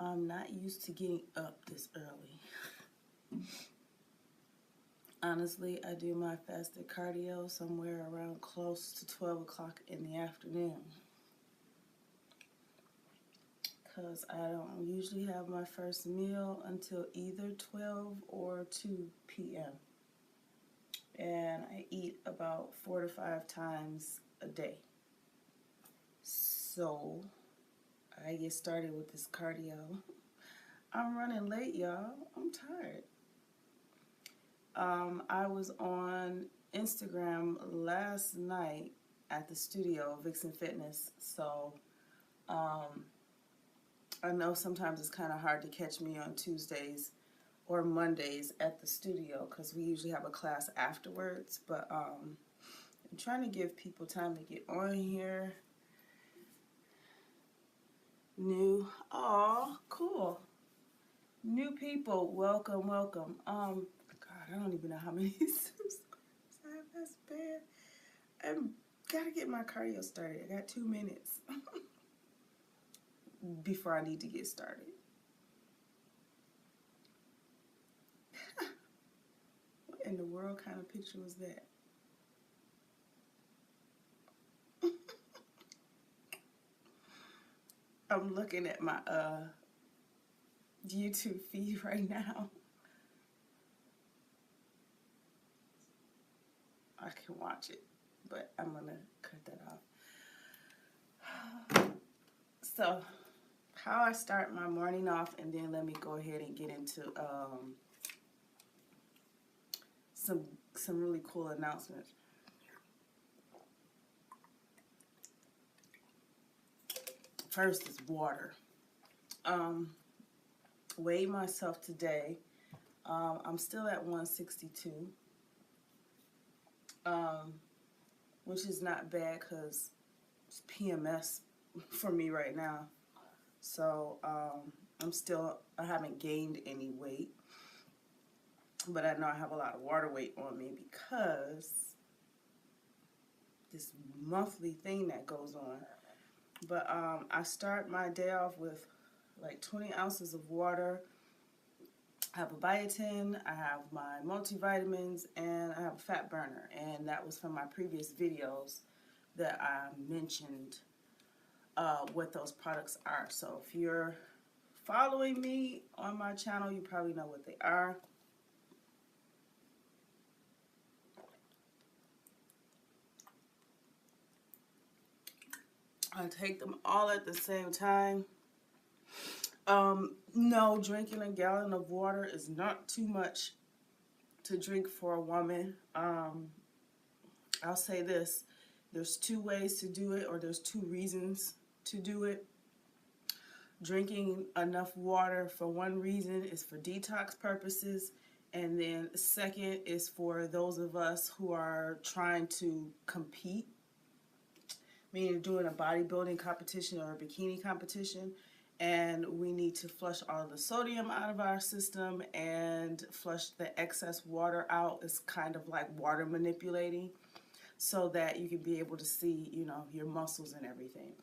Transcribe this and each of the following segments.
I'm not used to getting up this early. Honestly, I do my fasted cardio somewhere around close to 12 o'clock in the afternoon, because I don't usually have my first meal until either 12 or 2 p.m. And I eat about 4 to 5 times a day. So I get started with this cardio. I'm running late, y'all. I'm tired. I was on Instagram last night at the studio, Vixen Fitness. So I know sometimes it's kind of hard to catch me on Tuesdays or Mondays at the studio because we usually have a class afterwards. But I'm trying to give people time to get on here. New, oh, cool. New people, welcome, welcome. God, I don't even know how many subscribers I have. That's bad. I gotta get my cardio started. I got 2 minutes before I need to get started. What in the world kind of picture was that? I'm looking at my YouTube feed right now. I can watch it, but I'm gonna cut that off. So, how I start my morning off, and then let me go ahead and get into some really cool announcements. First is water. Weighed myself today. I'm still at 162, which is not bad because it's PMS for me right now. So I haven't gained any weight, but I know I have a lot of water weight on me because this monthly thing that goes on. But I start my day off with like 20 ounces of water. I have a biotin, I have my multivitamins, and I have a fat burner. And that was from my previous videos that I mentioned what those products are. So if you're following me on my channel, you probably know what they are. I take them all at the same time. No, drinking a gallon of water is not too much to drink for a woman. I'll say this, there's 2 ways to do it, or there's 2 reasons to do it. Drinking enough water for one reason is for detox purposes, and then second is for those of us who are trying to compete, meaning doing a bodybuilding competition or a bikini competition, and we need to flush all the sodium out of our system and flush the excess water out. It's kind of like water manipulating so that you can be able to see, you know, your muscles and everything.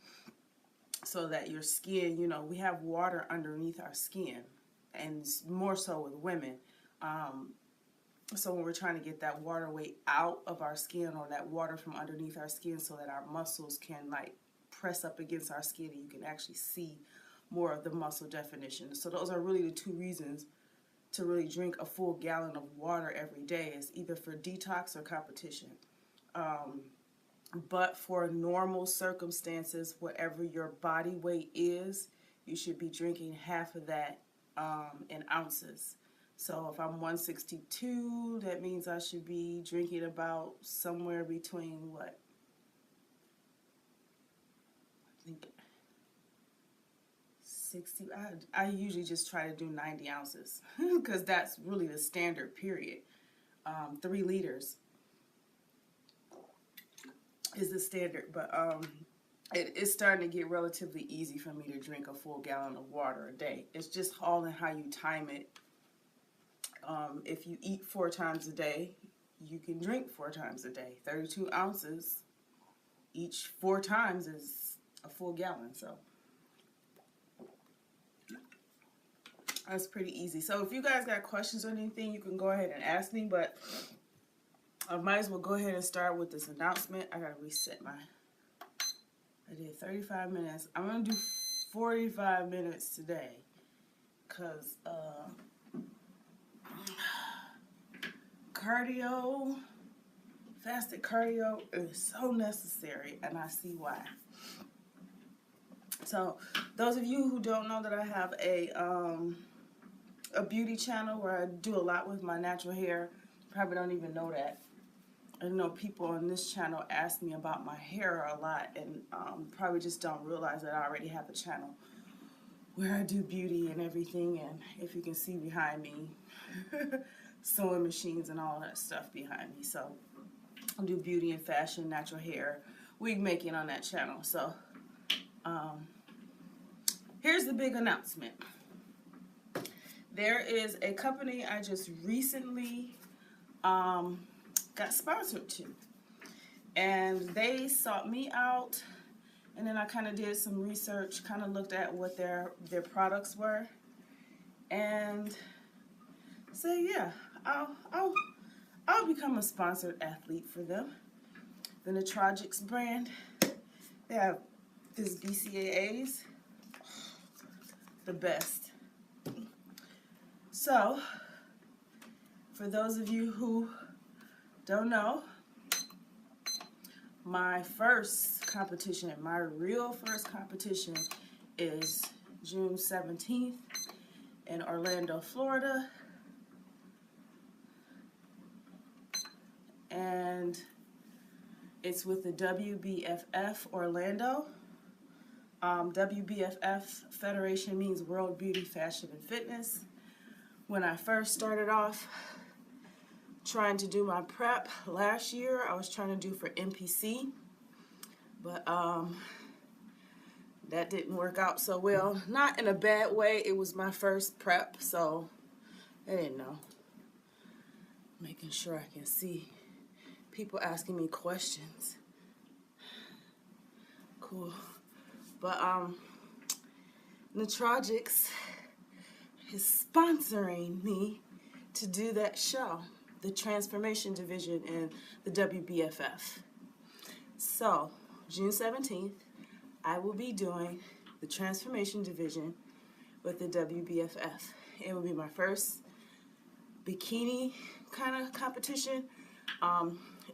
So that your skin, you know, we have water underneath our skin, and more so with women. So when we're trying to get that water weight out of our skin, or that water from underneath our skin, so that our muscles can like press up against our skin and you can actually see more of the muscle definition. So those are really the 2 reasons to really drink a full gallon of water every day, is either for detox or competition. But for normal circumstances, whatever your body weight is, you should be drinking half of that in ounces. So if I'm 162, that means I should be drinking about somewhere between what? I think 60. I usually just try to do 90 ounces because that's really the standard period. 3 liters is the standard, but it's starting to get relatively easy for me to drink a full gallon of water a day. It's just all in how you time it. If you eat 4 times a day, you can drink 4 times a day. 32 ounces each 4 times is a full gallon. So That's pretty easy. So if you guys got questions or anything, you can go ahead and ask me, but I might as well go ahead and start with this announcement. I gotta reset I did 35 minutes. I'm gonna do 45 minutes today because fasted cardio is so necessary, and I see why. So those of you who don't know that I have a beauty channel where I do a lot with my natural hair, probably don't even know that. I know people on this channel ask me about my hair a lot, and probably just don't realize that I already have a channel where I do beauty and everything. And if you can see behind me, sewing machines and all that stuff behind me. So I do beauty and fashion, natural hair, wig making on that channel. So here's the big announcement. There is a company I just recently got sponsored to, and they sought me out, and then I kind of did some research, kind of looked at what their products were, and say, yeah, I'll become a sponsored athlete for them. The Neutrogix brand, they have this BCAAs, the best. So, for those of you who don't know, my first competition, my real first competition, is June 17th in Orlando, Florida. And it's with the WBFF Orlando. WBFF Federation means World Beauty, Fashion, and Fitness. When I first started off trying to do my prep last year, I was trying to do for NPC, but that didn't work out so well. Not in a bad way, it was my first prep, so I didn't know. Making sure I can see people asking me questions. Cool. But Neutrogix is sponsoring me to do that show, the Transformation Division in the WBFF. So, June 17th, I will be doing the Transformation Division with the WBFF. It will be my first bikini kind of competition.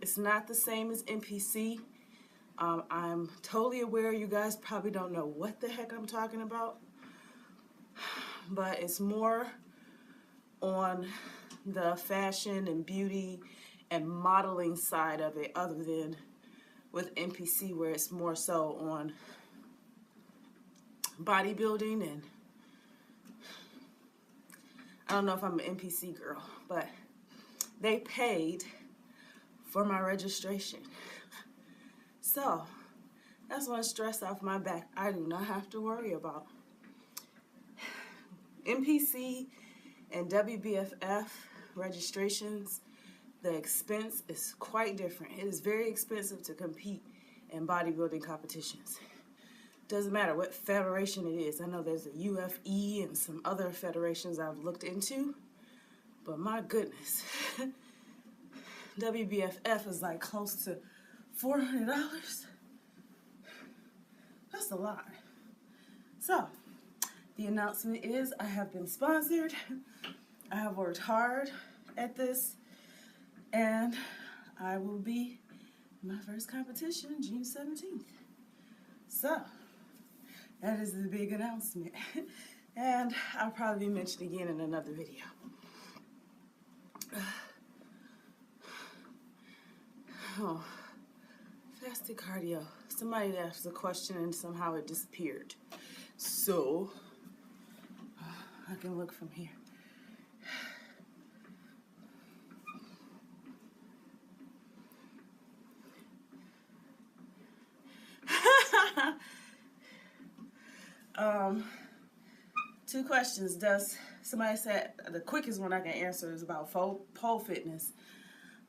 It's not the same as NPC. I'm totally aware you guys probably don't know what the heck I'm talking about, but it's more on the fashion and beauty and modeling side of it, other than with NPC where it's more so on bodybuilding. And I don't know if I'm an NPC girl, but they paid for my registration. So that's one stress off my back I do not have to worry about. NPC and WBFF registrations, the expense is quite different. It is very expensive to compete in bodybuilding competitions. Doesn't matter what federation it is. I know there's a UFE and some other federations I've looked into, but my goodness, WBFF is like close to $400. That's a lot. So, the announcement is I have been sponsored. I have worked hard at this, and I will be in my first competition June 17th. So, that is the big announcement. And I'll probably be mentioned again in another video. Oh, fasted cardio. Somebody asked a question and somehow it disappeared. So, I can look from here. Two questions. Somebody said the quickest one I can answer is about pole fitness.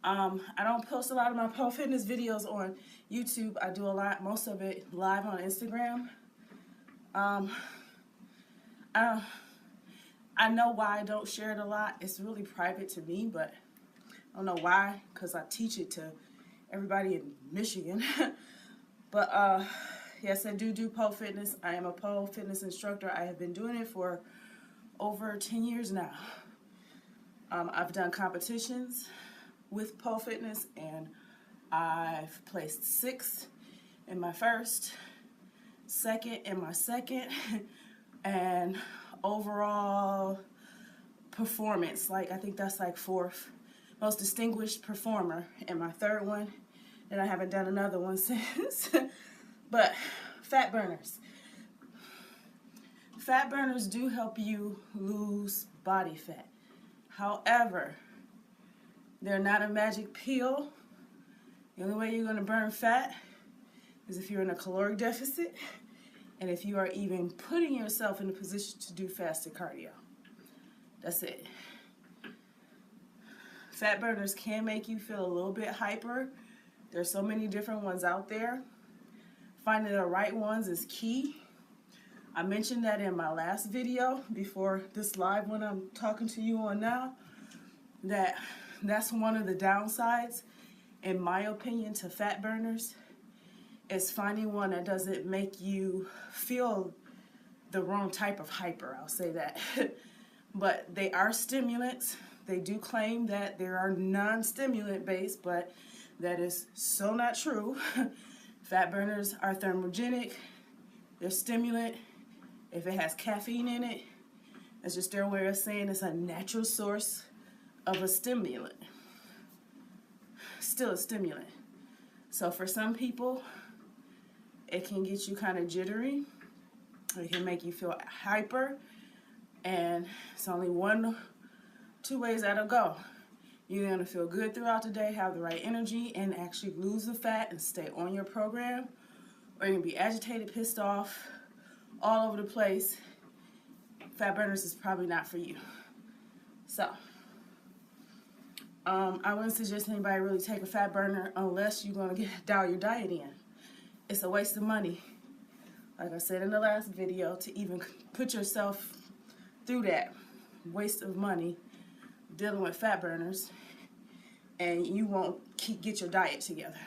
I don't post a lot of my pole fitness videos on YouTube. I do a lot, most of it live on Instagram. I I know why I don't share it a lot. It's really private to me, but I don't know why, because I teach it to everybody in Michigan. But yes, I do pole fitness. I am a pole fitness instructor. I have been doing it for over 10 years now. I've done competitions with pole fitness, and I've placed 6th in my first, 2nd in my second, and overall performance, like I think that's like 4th most distinguished performer in my 3rd one, and I haven't done another one since. But fat burners. Fat burners do help you lose body fat. However, they're not a magic pill. The only way you're going to burn fat is if you're in a caloric deficit and if you are even putting yourself in a position to do fasted cardio. That's it. Fat burners can make you feel a little bit hyper. There's so many different ones out there. Finding the right ones is key. I mentioned that in my last video before this live one I'm talking to you on now, that's one of the downsides, in my opinion, to fat burners, is finding one that doesn't make you feel the wrong type of hyper, I'll say that. But they are stimulants. They do claim that they are non-stimulant based, but that is so not true. Fat burners are thermogenic. They're stimulant. If it has caffeine in it, it's just their way of saying it's a natural source of a stimulant. Still a stimulant. So for some people, it can get you kind of jittery. It can make you feel hyper. And it's only 2 ways that'll go. You're going to feel good throughout the day, have the right energy, and actually lose the fat and stay on your program. Or you're going to be agitated, pissed off, all over the place. Fat burners is probably not for you. So, I wouldn't suggest anybody really take a fat burner unless you're going to dial your diet in. It's a waste of money, like I said in the last video, to even put yourself through that waste of money dealing with fat burners, and you won't get your diet together.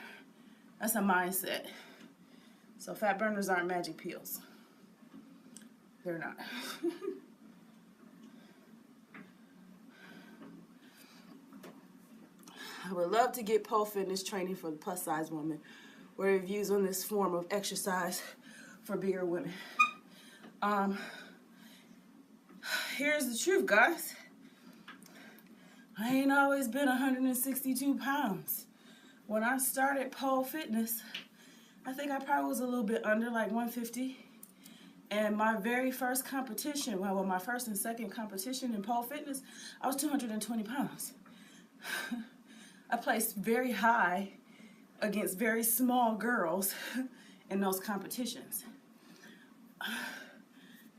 That's a mindset. So fat burners aren't magic pills. They're not. I would love to get pole fitness training for the plus size woman, or reviews on this form of exercise for bigger women. Here's the truth, guys. I ain't always been 162 pounds. When I started pole fitness, I think I probably was a little bit under, like 150. And my very first competition, well, my first and second competition in pole fitness, I was 220 pounds. I placed very high against very small girls in those competitions.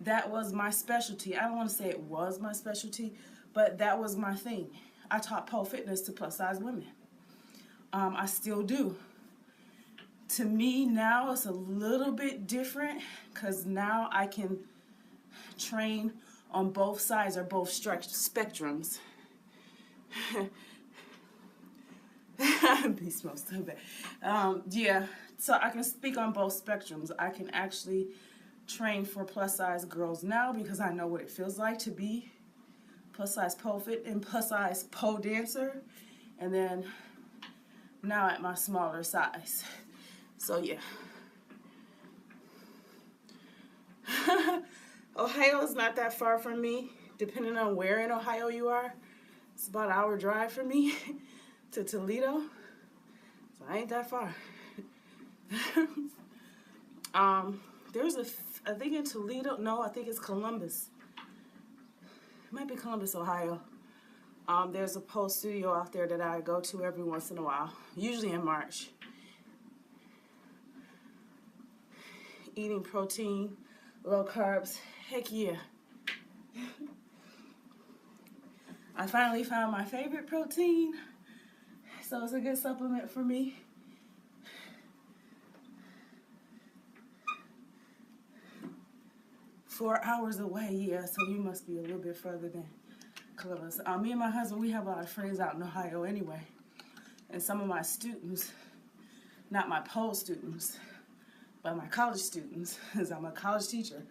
That was my specialty. I don't want to say it was my specialty, but that was my thing. I taught pole fitness to plus size women. I still do. To me now it's a little bit different because now I can train on both sides or both spectrums. Beast smells so bad. Yeah, so I can speak on both spectrums. I can actually train for plus size girls now because I know what it feels like to be plus size pole fit and plus size pole dancer, and then now at my smaller size. So yeah. Ohio is not that far from me, depending on where in Ohio you are. It's about an hour drive for me to Toledo, so I ain't that far. There's I think in Toledo, no, I think it's Columbus. It might be Columbus, Ohio. There's a pole studio out there that I go to every once in a while, usually in March. Eating protein, low carbs, heck yeah. I finally found my favorite protein, so it's a good supplement for me. 4 hours away, yeah, so you must be a little bit further than Columbus. Me and my husband, we have a lot of friends out in Ohio anyway. And some of my students, not my pole students, but my college students, because I'm a college teacher,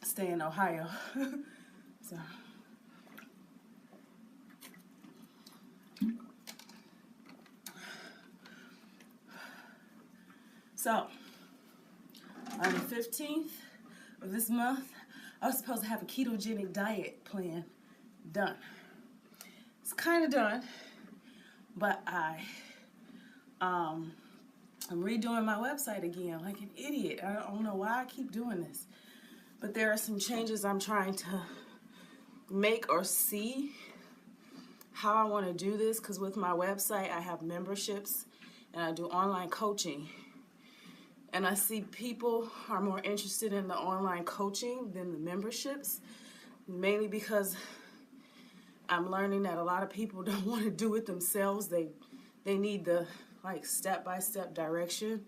stay in Ohio. So, on the 15th of this month, I was supposed to have a ketogenic diet plan done. It's kind of done, but I'm redoing my website again like an idiot. I don't know why I keep doing this, but there are some changes I'm trying to make or see how I want to do this, because with my website I have memberships and I do online coaching. And I see people are more interested in the online coaching than the memberships, mainly because I'm learning that a lot of people don't want to do it themselves. They need the like step-by-step direction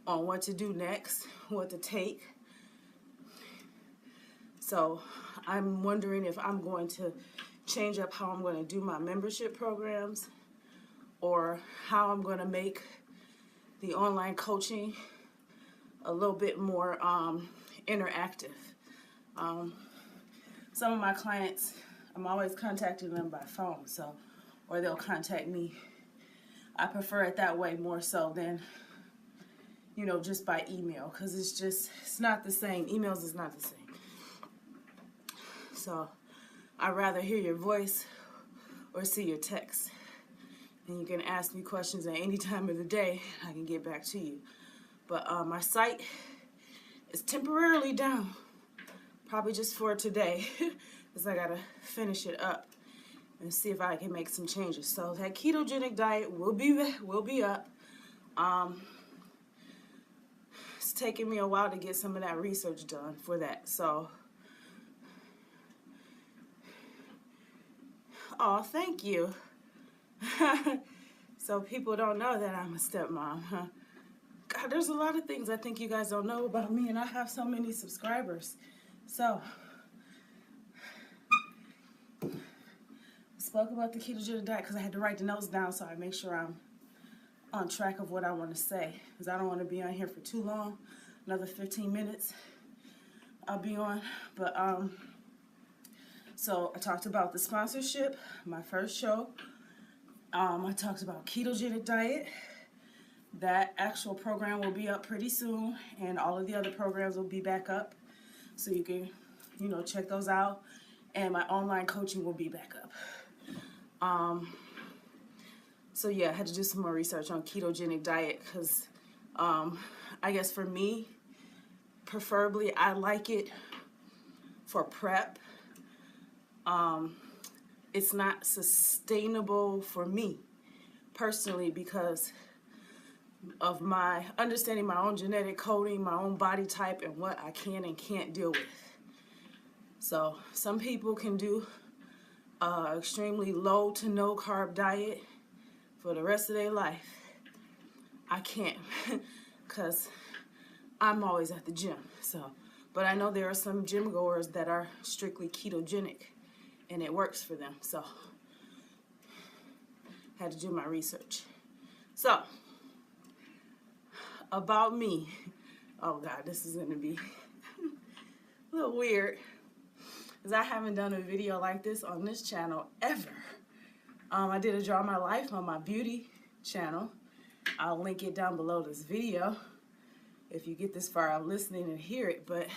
on what to do next, what to take. So I'm wondering if I'm going to change up how I'm going to do my membership programs, or how I'm going to make the online coaching a little bit more interactive. Some of my clients, I'm always contacting them by phone, so, or they'll contact me. I prefer it that way more so than, you know, just by email, because it's not the same. Emails is not the same. So I'd rather hear your voice or see your text. And you can ask me questions at any time of the day. I can get back to you. But my site is temporarily down, probably just for today, because I gotta finish it up and see if I can make some changes. So that ketogenic diet will be up. It's taking me a while to get some of that research done for that. So, oh, thank you. So people don't know that I'm a stepmom, huh? God, there's a lot of things I think you guys don't know about me, and I have so many subscribers. So, I spoke about the ketogenic diet because I had to write the notes down so I make sure I'm on track of what I want to say, because I don't want to be on here for too long. Another 15 minutes I'll be on. But so I talked about the sponsorship, my first show. I talked about ketogenic diet. That actual program will be up pretty soon, and all of the other programs will be back up, so you can, you know, check those out. And my online coaching will be back up. So yeah, I had to do some more research on ketogenic diet, because I guess for me, preferably, I like it for prep. It's not sustainable for me personally, because of my understanding my own genetic coding, my own body type, and what I can and can't deal with. So some people can do extremely low to no carb diet for the rest of their life. I can't, because I'm always at the gym. So, but I know there are some gym goers that are strictly ketogenic and it works for them. So had to do my research. So about me. Oh God, this is gonna be a little weird, because I haven't done a video like this on this channel ever. I did a Draw My Life on my beauty channel. I'll link it down below this video if you get this far out listening and hear it. But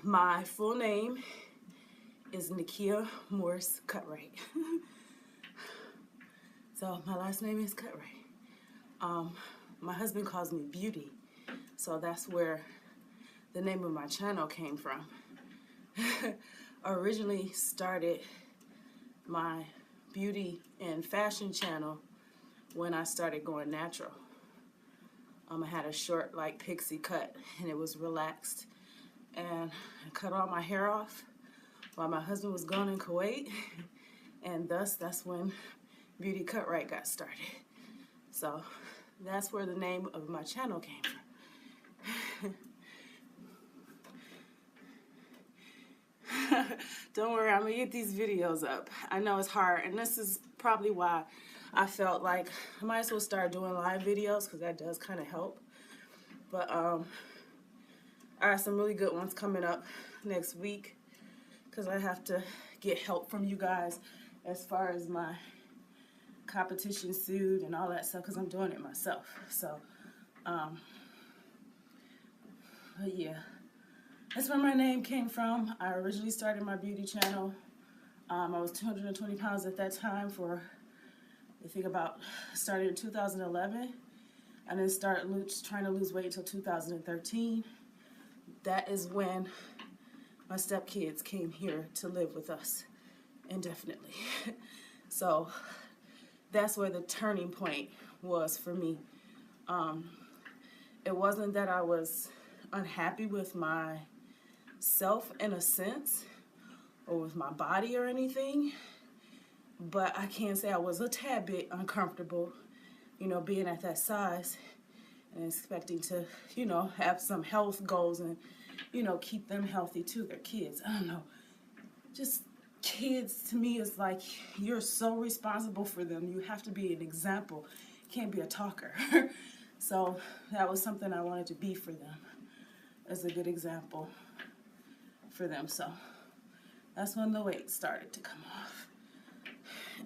my full name is Nikia Morse Cutright. So my last name is Cutright. My husband calls me Beauty, so that's where the name of my channel came from. Originally started my beauty and fashion channel when I started going natural. I had a short, like, pixie cut, and it was relaxed. And I cut all my hair off while my husband was gone in Kuwait, and thus that's when Beauty Cutright got started. So that's where the name of my channel came from. Don't worry, I'm gonna get these videos up. I know it's hard, and this is probably why I felt like I might as well start doing live videos, because that does kind of help. But I got some really good ones coming up next week, because I have to get help from you guys as far as my competition suit and all that stuff, because I'm doing it myself. So but yeah, that's where my name came from. I originally started my beauty channel. I was 220 pounds at that time for, I think started in 2011. I didn't start trying to lose weight until 2013. That is when my stepkids came here to live with us indefinitely. So that's where the turning point was for me. It wasn't that I was unhappy with myself in a sense, or with my body or anything, but I can say I was a tad bit uncomfortable, you know, being at that size and expecting to, you know, have some health goals and, you know, keep them healthy too, their kids. I don't know. Just kids to me is like, you're so responsible for them. You have to be an example. You can't be a talker. So that was something I wanted to be for them, as a good example for them. So that's when the weight started to come off.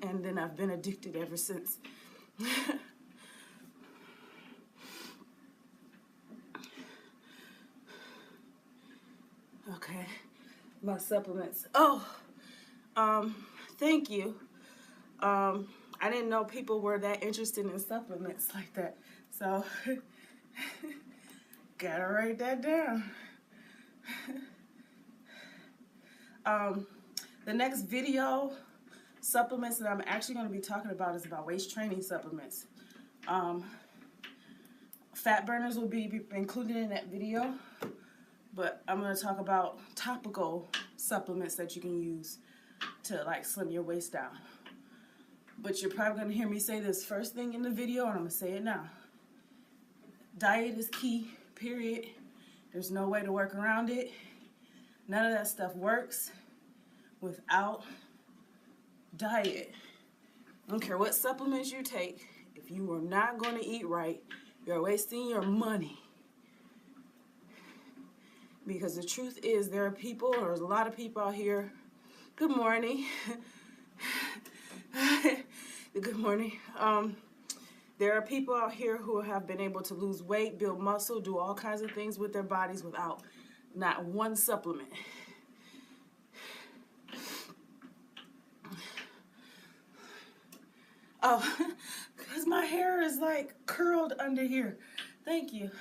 And then I've been addicted ever since. Okay, my supplements. Oh, thank you. I didn't know people were that interested in supplements like that. So, gotta write that down. The next video, supplements that I'm actually going to be talking about is about waist training supplements. Fat burners will be included in that video, but I'm going to talk about topical supplements that you can use to like slim your waist down. But you're probably going to hear me say this first thing in the video, and I'm going to say it now. Diet is key, period. There's no way to work around it. None of that stuff works without diet. I don't care what supplements you take. If you are not going to eat right, you're wasting your money. Because the truth is, there's a lot of people out here. Good morning. Good morning. There are people out here who have been able to lose weight, build muscle, do all kinds of things with their bodies without not one supplement. Oh, because my hair is like curled under here. Thank you.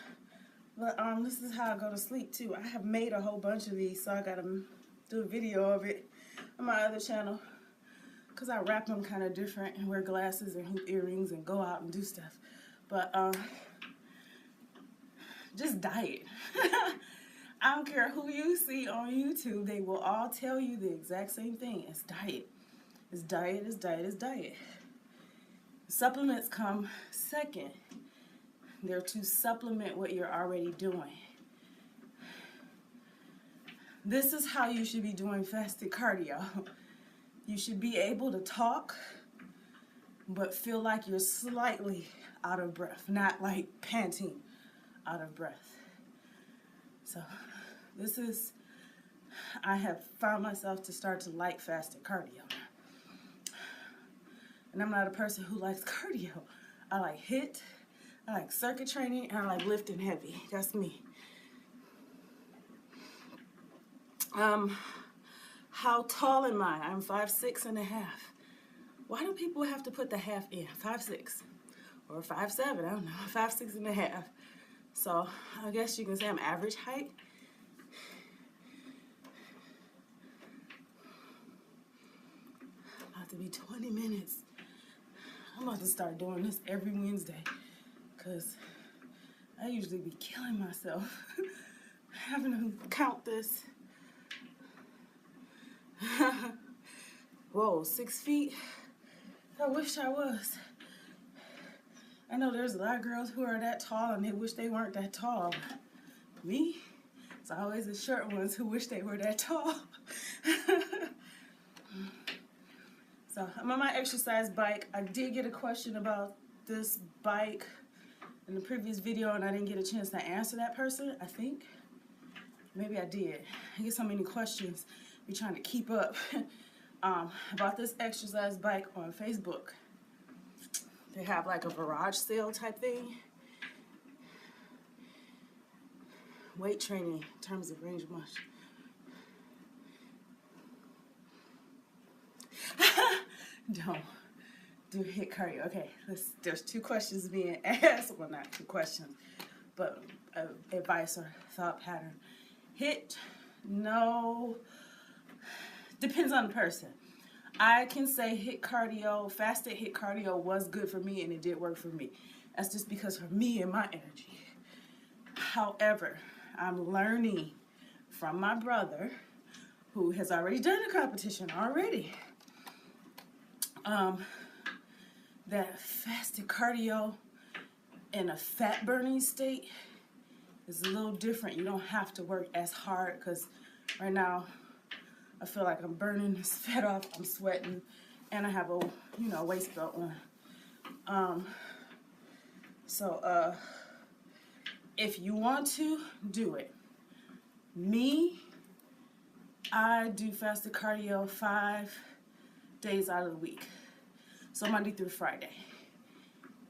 But this is how I go to sleep too. I have made a whole bunch of these, so I gotta do a video of it on my other channel. Because I wrap them kind of different and wear glasses and hoop earrings and go out and do stuff. But just diet. I don't care who you see on YouTube, they will all tell you the exact same thing. It's diet. It's diet, it's diet, it's diet. Supplements come second. They're to supplement what you're already doing. This is how you should be doing fasted cardio. You should be able to talk, but feel like you're slightly out of breath, not like panting out of breath. So I have found myself to start to like fasted cardio. And I'm not a person who likes cardio. I like HIIT, I like circuit training, and I like lifting heavy. That's me. How tall am I? I'm 5'6.5". Why do people have to put the half in? 5'6", or 5'7", I don't know, 5'6.5". So I guess you can say I'm average height. About to be 20 minutes. I'm about to start doing this every Wednesday, because I usually be killing myself having to count this. Whoa, 6 feet? I wish I was. I know there's a lot of girls who are that tall and they wish they weren't that tall. Me? It's always the short ones who wish they were that tall. So I'm on my exercise bike. I did get a question about this bike in the previous video, and I didn't get a chance to answer that person, I think. Maybe I did. I get so many questions. Be trying to keep up about this exercise bike on Facebook. They have like a garage sale type thing. Weight training in terms of range of motion. Don't do HIIT cardio. Okay, there's 2 questions being asked. Well, not 2 questions, but advice or thought pattern. HIIT, no, depends on the person. I can say HIIT cardio, fasted HIIT cardio was good for me, and it did work for me. That's just because for me and my energy. However, I'm learning from my brother, who has already done a competition already, that fasted cardio in a fat burning state is a little different. You don't have to work as hard, because right now I feel like I'm burning this fat off. I'm sweating, and I have a waist belt on. So if you want to do it, me, I do fasted cardio 5 days out of the week. So Monday through Friday.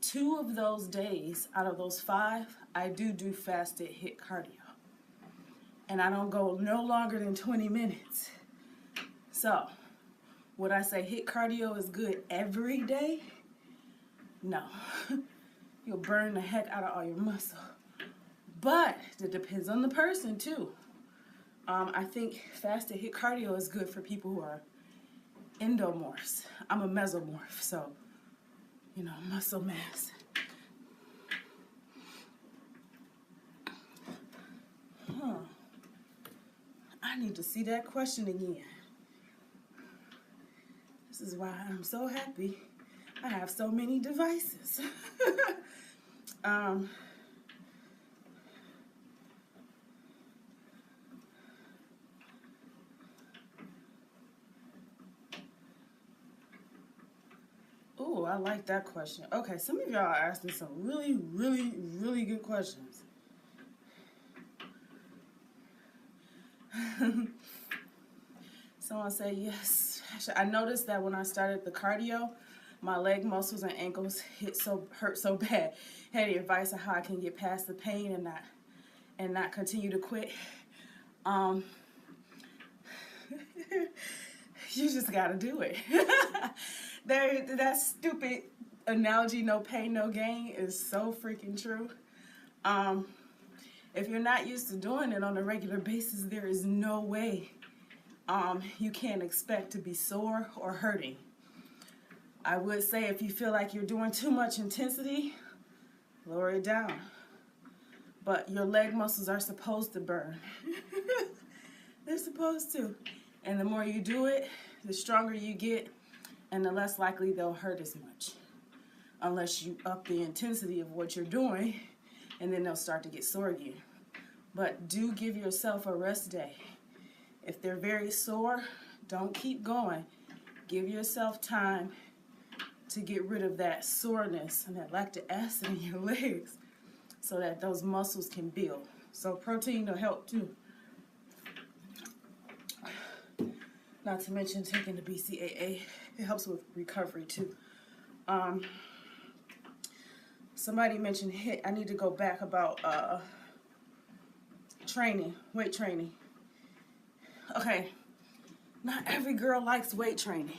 2 of those days out of those 5, I do fasted HIIT cardio. And I don't go no longer than 20 minutes. So, would I say HIIT cardio is good every day? No. You'll burn the heck out of all your muscle. But it depends on the person too. I think fasted HIIT cardio is good for people who are endomorphs. I'm a mesomorph, so, muscle mass. I need to see that question again. This is why I'm so happy I have so many devices. Ooh, I like that question. Okay, some of y'all are asking some really, really, really good questions. Someone say yes. I noticed that when I started the cardio, my leg muscles and ankles hurt so bad. Had any advice on how I can get past the pain and not continue to quit? You just gotta do it. That stupid analogy, no pain, no gain, is so freaking true. If you're not used to doing it on a regular basis, there is no way you can't expect to be sore or hurting. I would say if you feel like you're doing too much intensity, lower it down. But your leg muscles are supposed to burn. They're supposed to. And the more you do it, the stronger you get, and the less likely they'll hurt as much. Unless you up the intensity of what you're doing, and then they'll start to get sore again. But do give yourself a rest day. If they're very sore, don't keep going. Give yourself time to get rid of that soreness and that lactic acid in your legs so that those muscles can build. So protein will help too. Not to mention taking the BCAA. It helps with recovery too. Somebody mentioned HIIT. I need to go back about training, weight training. Okay, not every girl likes weight training.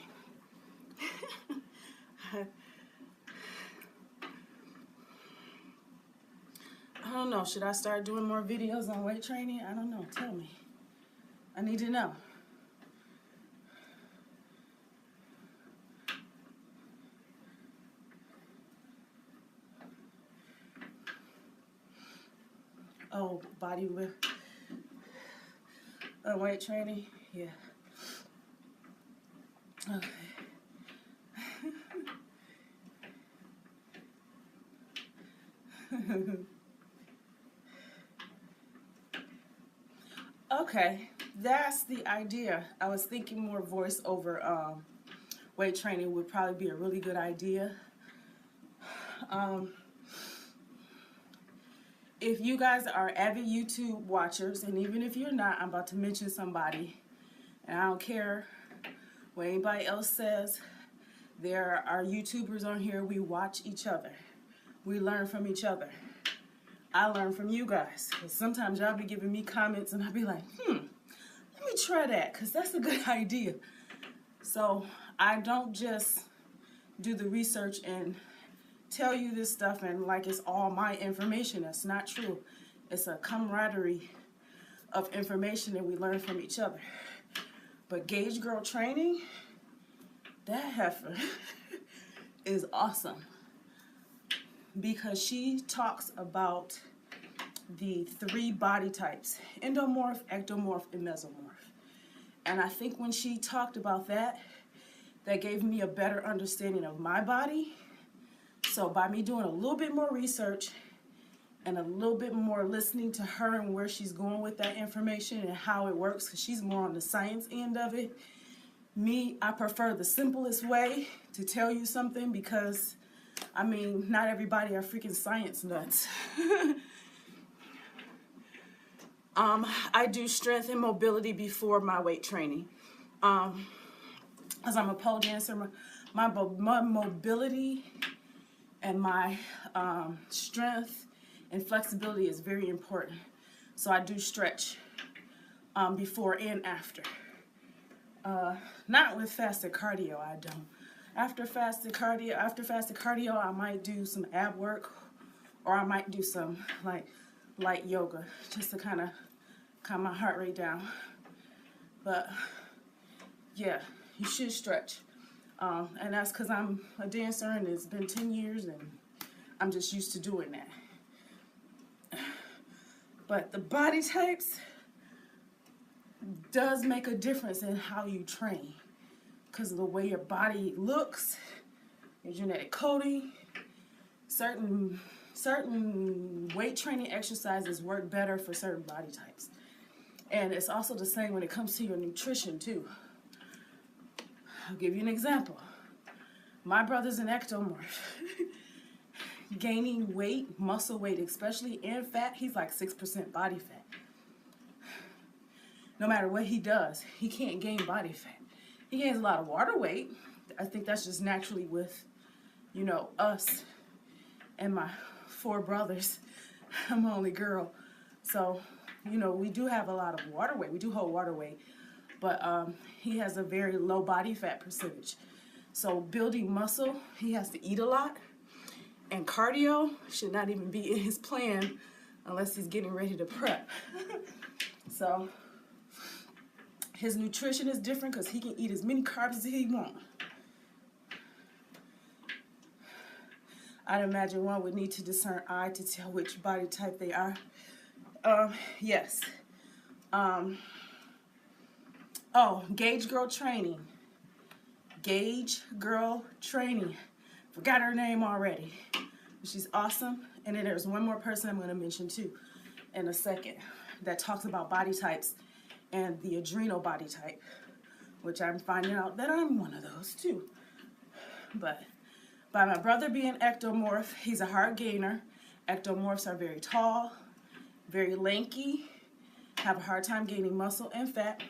I don't know. Should I start doing more videos on weight training? I don't know. Tell me. I need to know. Oh, body lift. Weight training? Yeah. Okay. Okay, that's the idea. I was thinking more voice over weight training would probably be a really good idea. If you guys are avid YouTube watchers, and even if you're not, I'm about to mention somebody, and I don't care what anybody else says. There are YouTubers on here. We watch each other. We learn from each other. I learn from you guys. Sometimes y'all be giving me comments and I'll be like, let me try that because that's a good idea. So I don't just do the research and tell you this stuff and like it's all my information. That's not true. It's a camaraderie of information that we learn from each other. But Gauge Girl Training, that heifer is awesome because she talks about the 3 body types: endomorph, ectomorph, and mesomorph. And I think when she talked about that, that gave me a better understanding of my body. So by me doing a little bit more research and a little bit more listening to her and where she's going with that information and how it works, because she's more on the science end of it. Me, I prefer the simplest way to tell you something because, I mean, not everybody are freaking science nuts. I do strength and mobility before my weight training. As I'm a pole dancer, my mobility and my strength and flexibility is very important. So I do stretch before and after. Not with fasted cardio, I don't. After fasted cardio, I might do some ab work, or I might do some like light yoga just to kind of calm my heart rate down. But yeah, you should stretch. And that's because I'm a dancer and it's been 10 years and I'm just used to doing that. But the body types does make a difference in how you train because of the way your body looks, your genetic coding. Certain weight training exercises work better for certain body types. And it's also the same when it comes to your nutrition too. I'll give you an example. My brother's an ectomorph. Gaining weight, muscle weight especially, and fat, he's like 6% body fat. No matter what he does, he can't gain body fat. He gains a lot of water weight. I think that's just naturally with, you know, us and my 4 brothers. I'm the only girl. So, you know, we do have a lot of water weight. We do hold water weight. But he has a very low body fat percentage. So building muscle, he has to eat a lot. And cardio should not even be in his plan unless he's getting ready to prep. So his nutrition is different because he can eat as many carbs as he wants. I'd imagine one would need to discern eye to tell which body type they are. Yes. Oh, Gauge Girl Training. Gauge Girl Training. Forgot her name already. She's awesome. And then there's one more person I'm going to mention too in a second that talks about body types and the adrenal body type, which I'm finding out that I'm one of those too. But by my brother being ectomorph, he's a hard gainer. Ectomorphs are very tall, very lanky, have a hard time gaining muscle and fat.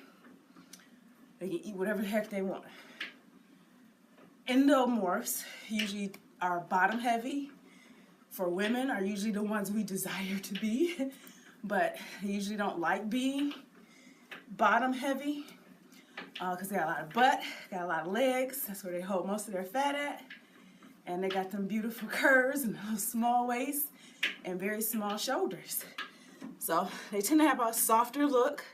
They can eat whatever the heck they want. Endomorphs usually are bottom heavy. For women are usually the ones we desire to be, but they usually don't like being bottom heavy because they got a lot of butt, got a lot of legs. That's where they hold most of their fat at. And they got them beautiful curves and those small waists and very small shoulders. So they tend to have a softer look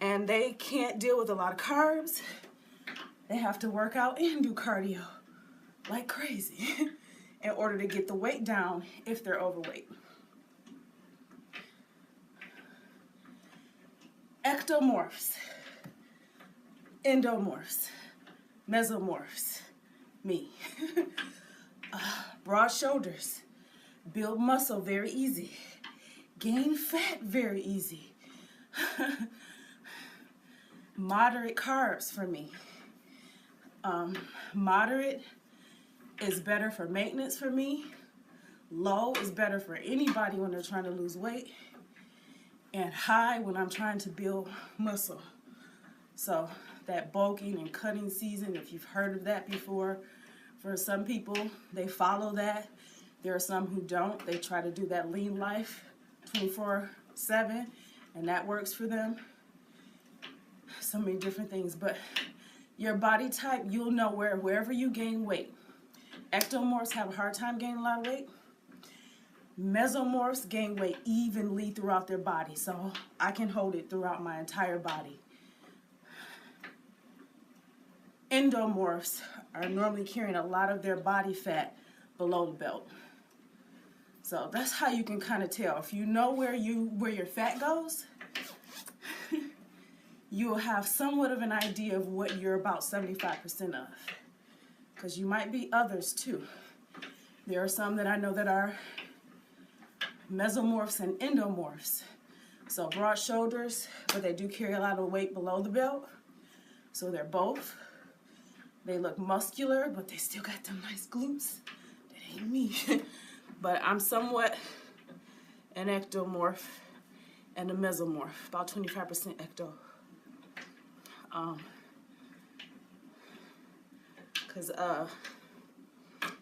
and they can't deal with a lot of carbs. They have to work out and do cardio like crazy in order to get the weight down if they're overweight. Ectomorphs, endomorphs, mesomorphs, me. Broad shoulders, build muscle very easy, gain fat very easy. moderate carbs for me. Moderate is better for maintenance for me. Low is better for anybody when they're trying to lose weight. And high when I'm trying to build muscle. So that bulking and cutting season, if you've heard of that before, for some people, they follow that. There are some who don't. They try to do that lean life 24/7, and that works for them. So many different things. But your body type, you'll know wherever you gain weight. Ectomorphs have a hard time gaining a lot of weight. Mesomorphs gain weight evenly throughout their body, so I can hold it throughout my entire body. Endomorphs are normally carrying a lot of their body fat below the belt. So that's how you can kind of tell. If you know where your fat goes, you'll have somewhat of an idea of what you're about 75% of. Because you might be others too. There are some that I know that are mesomorphs and endomorphs. So broad shoulders, but they do carry a lot of weight below the belt. So they're both. They look muscular, but they still got them nice glutes. That ain't me. But I'm somewhat an ectomorph and a mesomorph, about 25% ecto. Because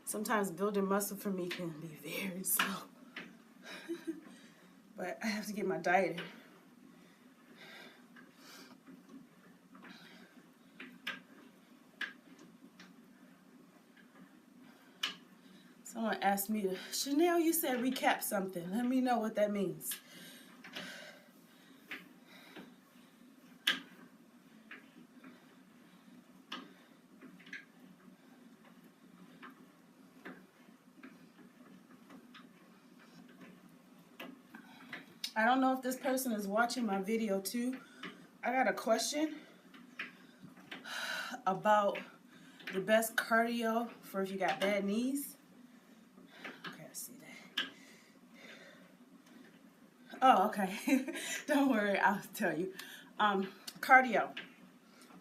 sometimes building muscle for me can be very slow. But I have to get my diet in. Someone asked me to, Chanel, you said recap something. Let me know what that means. I don't know if this person is watching my video too. I got a question about the best cardio for if you got bad knees. Okay, I see that. Oh, okay. Don't worry, I'll tell you. Cardio.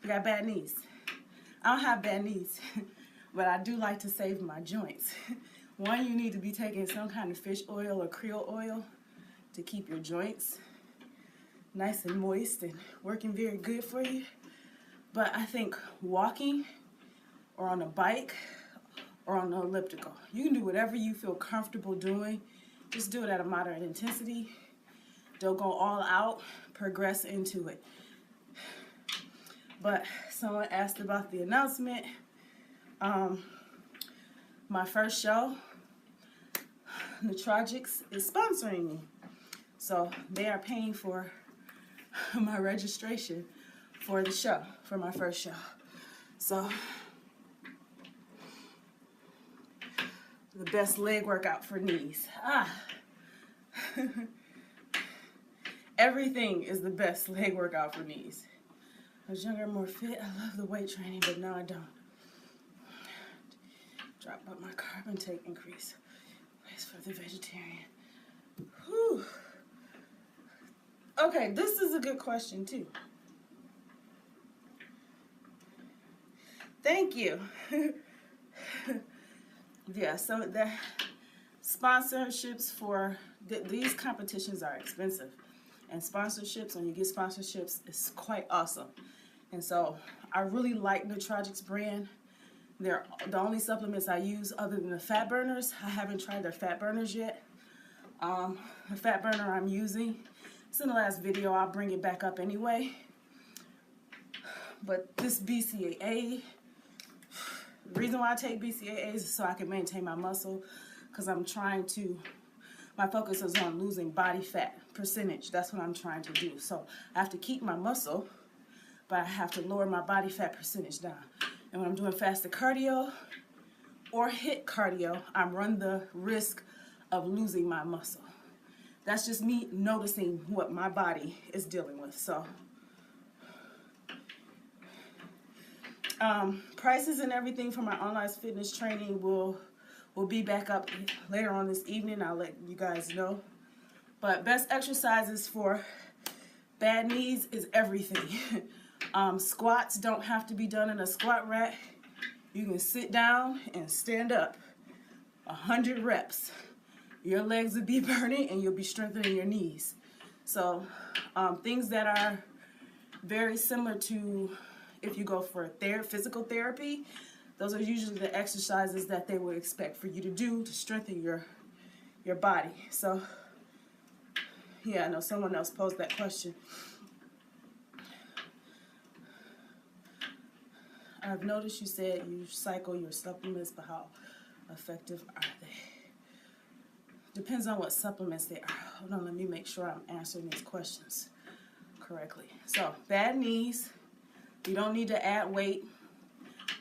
You got bad knees. I don't have bad knees, but I do like to save my joints. One, you need to be taking some kind of fish oil or krill oil to keep your joints nice and moist and working very good for you. But I think walking or on a bike or on an elliptical, you can do whatever you feel comfortable doing. Just do it at a moderate intensity. Don't go all out, progress into it. But someone asked about the announcement. My first show, Neutrogix, is sponsoring me. So they are paying for my registration for the show, for my first show. So the best leg workout for knees. Everything is the best leg workout for knees. I was younger, more fit. I love the weight training, but now I don't. Drop up my carb intake, increase. Place for the vegetarian. Whew. Okay, this is a good question too. Thank you. Yeah, so the sponsorships for these competitions are expensive. And sponsorships, when you get sponsorships, it's quite awesome. And so I really like Neutrogix brand. They're the only supplements I use other than the fat burners. I haven't tried their fat burners yet. The fat burner I'm using, it's in the last video, I'll bring it back up anyway. But this BCAA, the reason why I take BCAAs is so I can maintain my muscle, because I'm trying to, my focus is on losing body fat percentage. That's what I'm trying to do. So I have to keep my muscle, but I have to lower my body fat percentage down. And when I'm doing fasted cardio or HIIT cardio, I run the risk of losing my muscle. That's just me noticing what my body is dealing with. So prices and everything for my online fitness training will be back up later on this evening. I'll let you guys know. But best exercises for bad knees is everything. Squats don't have to be done in a squat rack. You can sit down and stand up 100 reps. Your legs will be burning and you'll be strengthening your knees. So things that are very similar to if you go for physical therapy, those are usually the exercises that they would expect for you to do to strengthen your body. So yeah, I know someone else posed that question. I've noticed you said you cycle your supplements, but how effective are they? Depends on what supplements they are. Hold on, let me make sure I'm answering these questions correctly. So, bad knees, you don't need to add weight.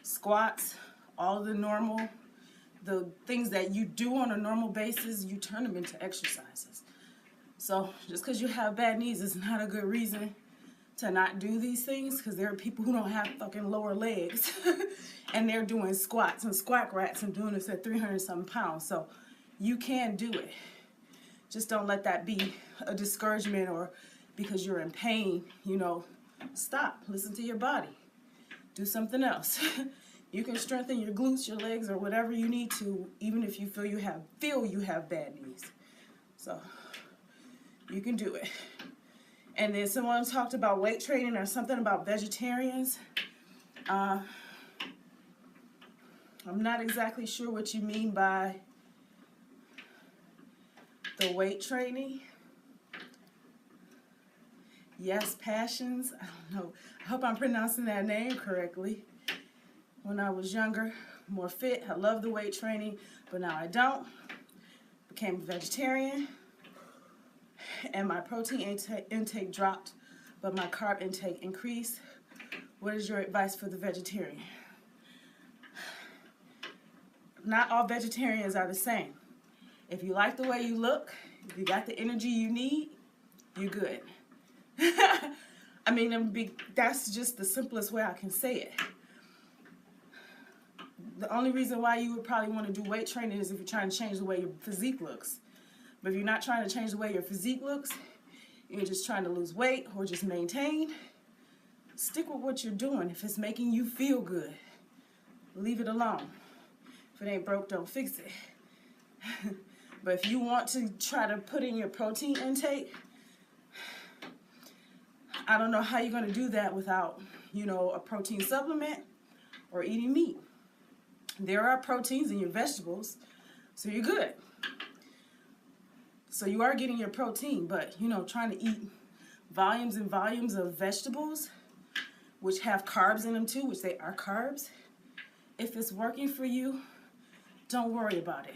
Squats, all the things that you do on a normal basis, you turn them into exercises. So, just because you have bad knees is not a good reason to not do these things, because there are people who don't have fucking lower legs and they're doing squats and squat racks and doing this at 300-something pounds. So you can do it. Just don't let that be a discouragement or because you're in pain, you know, stop. Listen to your body. Do something else. You can strengthen your glutes, your legs, or whatever you need to, even if you feel you have bad knees. So you can do it. And then someone talked about weight training or something about vegetarians. I'm not exactly sure what you mean by the weight training. Yes, Passions. I don't know. I hope I'm pronouncing that name correctly. When I was younger, more fit, I loved the weight training, but now I don't. Became a vegetarian. And my protein intake dropped, but my carb intake increased. What is your advice for the vegetarian? Not all vegetarians are the same. If you like the way you look, if you got the energy you need, you're good. I mean, that's just the simplest way I can say it. The only reason why you would probably want to do weight training is if you're trying to change the way your physique looks. But if you're not trying to change the way your physique looks, you're just trying to lose weight or just maintain, stick with what you're doing. If it's making you feel good, leave it alone. If it ain't broke, don't fix it. But if you want to try to put in your protein intake, I don't know how you're going to do that without, you know, a protein supplement or eating meat. There are proteins in your vegetables, so you're good. So you are getting your protein, but, you know, trying to eat volumes and volumes of vegetables, which have carbs in them too, which they are carbs. If it's working for you, don't worry about it.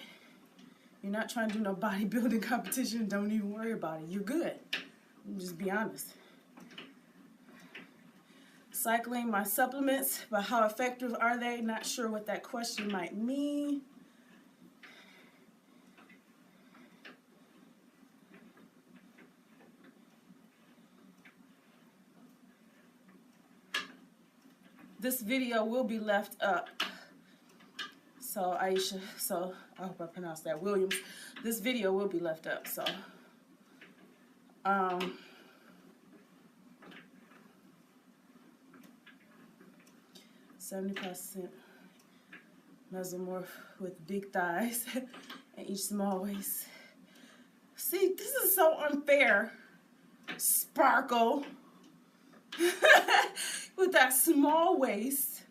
You're not trying to do no bodybuilding competition, don't even worry about it. You're good. Just be honest. Cycling my supplements, but how effective are they? Not sure what that question might mean. This video will be left up. So Aisha, so I hope I pronounced that, Williams. This video will be left up. So 70% mesomorph with big thighs and each small waist. See, this is so unfair. Sparkle. With that small waist.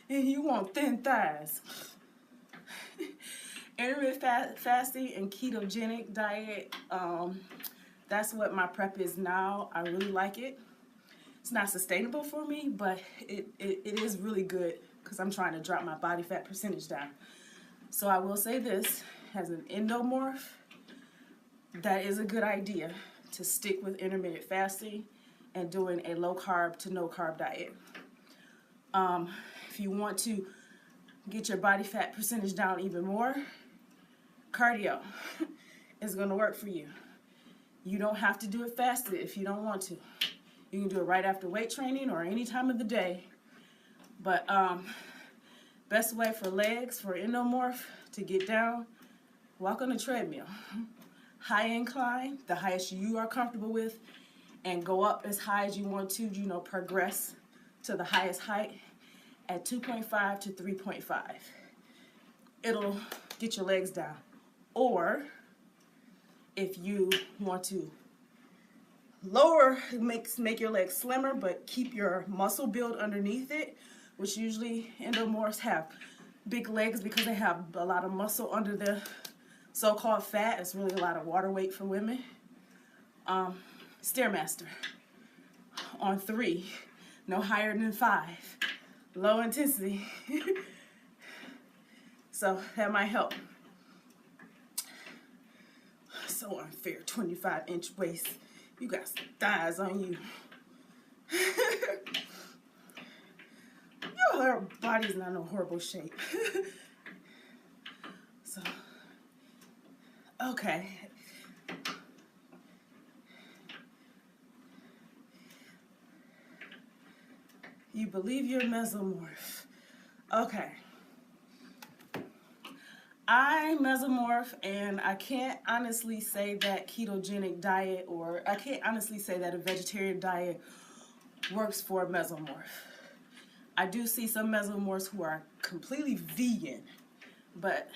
And you want thin thighs. Intermittent fasting and ketogenic diet. That's what my prep is now. I really like it. It's not sustainable for me, but it is really good because I'm trying to drop my body fat percentage down. So I will say this, as an endomorph, that is a good idea to stick with intermittent fasting and doing a low carb to no carb diet. If you want to get your body fat percentage down even more, cardio is going to work for you. You don't have to do it fasted if you don't want to. You can do it right after weight training or any time of the day. But best way for legs, for endomorph, to get down, walk on a treadmill. High incline, the highest you are comfortable with, and go up as high as you want to, you know, progress to the highest height at 2.5 to 3.5. It'll get your legs down. Or if you want to lower, make your legs slimmer, but keep your muscle build underneath it, which usually endomorphs have big legs because they have a lot of muscle under the so-called fat. It's really a lot of water weight for women. Stairmaster on 3, no higher than 5, low intensity. So that might help. So unfair, 25-inch waist. You got some thighs on you. Your body's not in a horrible shape. So, okay. You believe you're mesomorph. Okay. I mesomorph, and I can't honestly say that ketogenic diet, or I can't honestly say that a vegetarian diet works for a mesomorph. I do see some mesomorphs who are completely vegan, but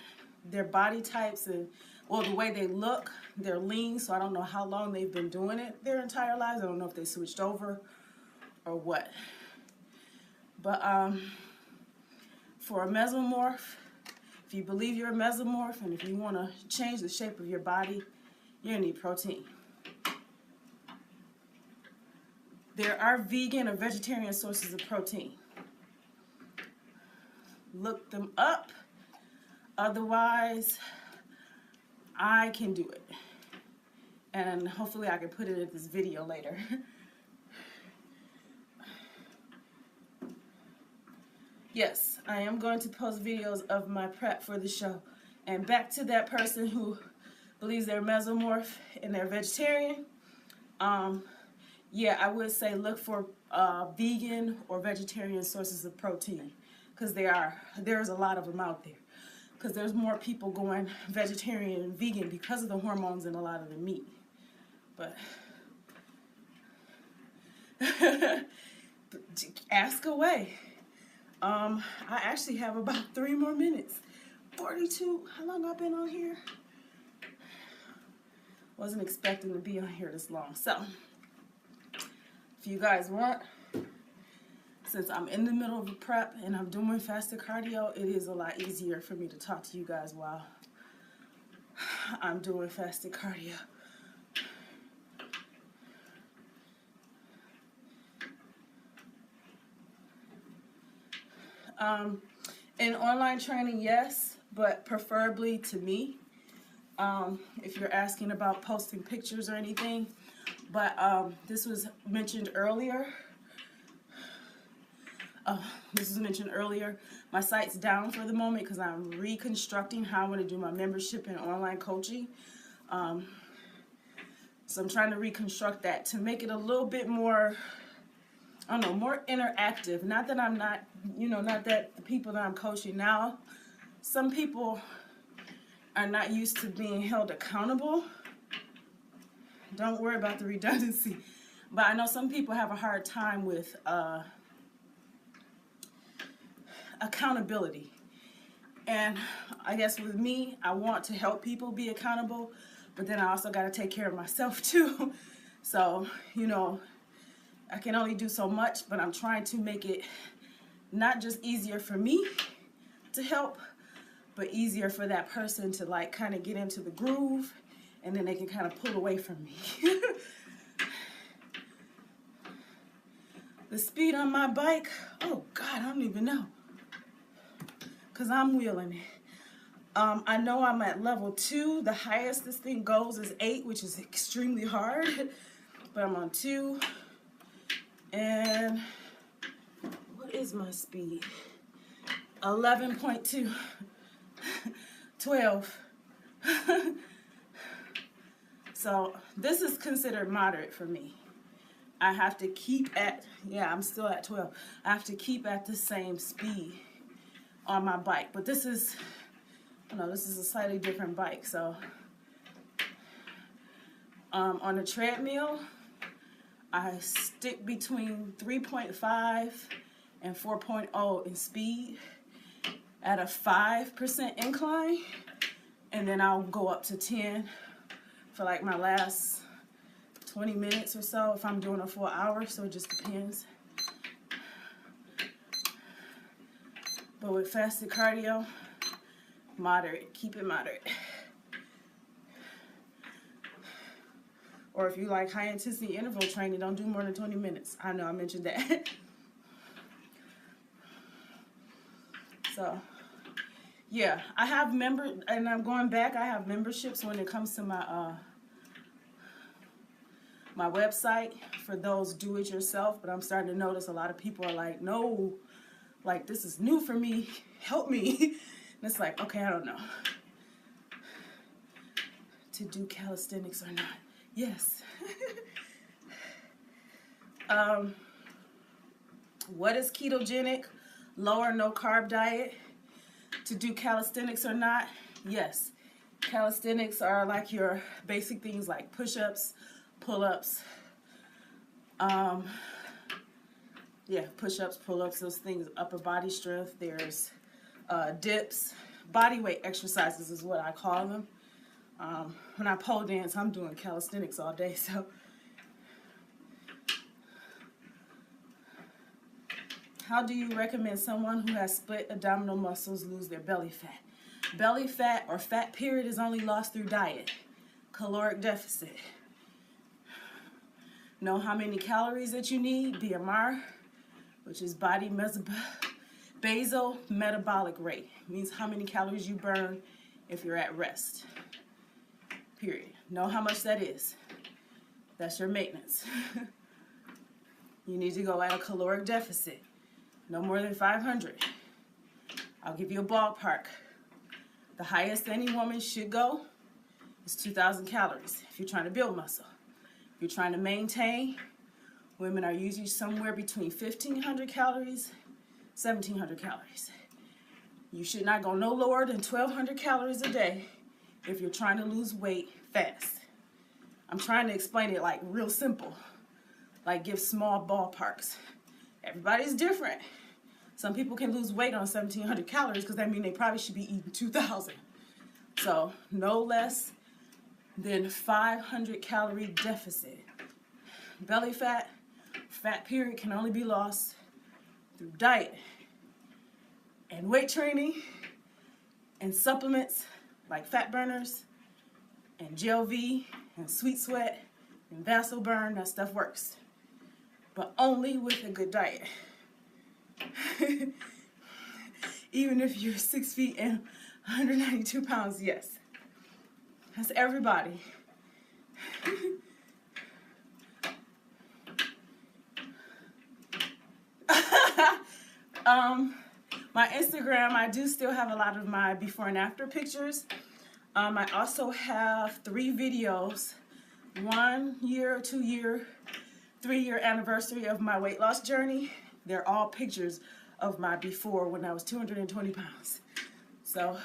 their body types and, well, the way they look, they're lean, so I don't know how long they've been doing it their entire lives. I don't know if they switched over or what. But for a mesomorph, if you believe you're a mesomorph and if you want to change the shape of your body, you're going to need protein. There are vegan or vegetarian sources of protein. Look them up. Otherwise, I can do it. And hopefully I can put it in this video later. Yes, I am going to post videos of my prep for the show. And back to that person who believes they're mesomorph and they're vegetarian. Yeah, I would say look for vegan or vegetarian sources of protein, because there's a lot of them out there. Because there's more people going vegetarian and vegan because of the hormones and a lot of the meat. But ask away. I actually have about 3 more minutes. 42. How long I've been on here? Wasn't expecting to be on here this long. So, if you guys want, since I'm in the middle of a prep and I'm doing fasted cardio, it is a lot easier for me to talk to you guys while I'm doing fasted cardio. In online training, yes, but preferably to me. If you're asking about posting pictures or anything, but this was mentioned earlier. My site's down for the moment because I'm reconstructing how I'm going to do my membership and online coaching. So I'm trying to reconstruct that to make it a little bit more, I don't know, more interactive. Not that I'm not, not that the people that I'm coaching now, some people are not used to being held accountable. Don't worry about the redundancy. But I know some people have a hard time with accountability. And I guess with me, I want to help people be accountable, but then I also got to take care of myself too. So, I can only do so much, but I'm trying to make it not just easier for me to help, but easier for that person to kind of get into the groove, and then they can kind of pull away from me. The speed on my bike, oh God, I don't even know, because I'm wheeling it. I know I'm at level 2. The highest this thing goes is 8, which is extremely hard, but I'm on 2. And what is my speed? 11.2. 12. So this is considered moderate for me. I have to keep at, I'm still at 12. I have to keep at the same speed on my bike. But this is, this is a slightly different bike. So on the treadmill, I stick between 3.5 and 4.0 in speed at a 5% incline, and then I'll go up to 10 for like my last 20 minutes or so if I'm doing a full hour, so it just depends. But with fasted cardio, moderate, keep it moderate. Or if you like high intensity interval training, don't do more than 20 minutes. I know I mentioned that. So, yeah, I have and I'm going back, I have memberships when it comes to my my website for those do-it-yourself, but I'm starting to notice a lot of people are like, no, like, this is new for me, help me. And it's like, okay, I don't know. To do calisthenics or not. Yes. What is ketogenic? Low or no carb diet? To do calisthenics or not? Yes. Calisthenics are like your basic things like push-ups, pull-ups. Yeah, push-ups, pull-ups, those things, upper body strength. There's dips, body weight exercises is what I call them. When I pole dance, I'm doing calisthenics all day, so. How do you recommend someone who has split abdominal muscles lose their belly fat? Belly fat or fat period is only lost through diet. Caloric deficit. Know how many calories that you need, BMR, which is body basal metabolic rate. Means how many calories you burn if you're at rest. Period. Know how much that is. That's your maintenance. You need to go at a caloric deficit. No more than 500. I'll give you a ballpark. The highest any woman should go is 2,000 calories if you're trying to build muscle. If you're trying to maintain, women are usually somewhere between 1,500 calories, 1,700 calories. You should not go no lower than 1,200 calories a day if you're trying to lose weight fast. I'm trying to explain it like real simple, like give small ballparks. Everybody's different. Some people can lose weight on 1,700 calories because that means they probably should be eating 2,000. So no less than 500 calorie deficit. Belly fat, fat period can only be lost through diet and weight training and supplements like fat burners and GLV and Sweet Sweat and Vaso Burn. That stuff works, but only with a good diet. Even if you're 6 feet and 192 pounds, yes. That's everybody. My Instagram, I do still have a lot of my before and after pictures. I also have 3 videos, 1 year, 2 year, 3 year anniversary of my weight loss journey. They're all pictures of my before when I was 220 pounds. So,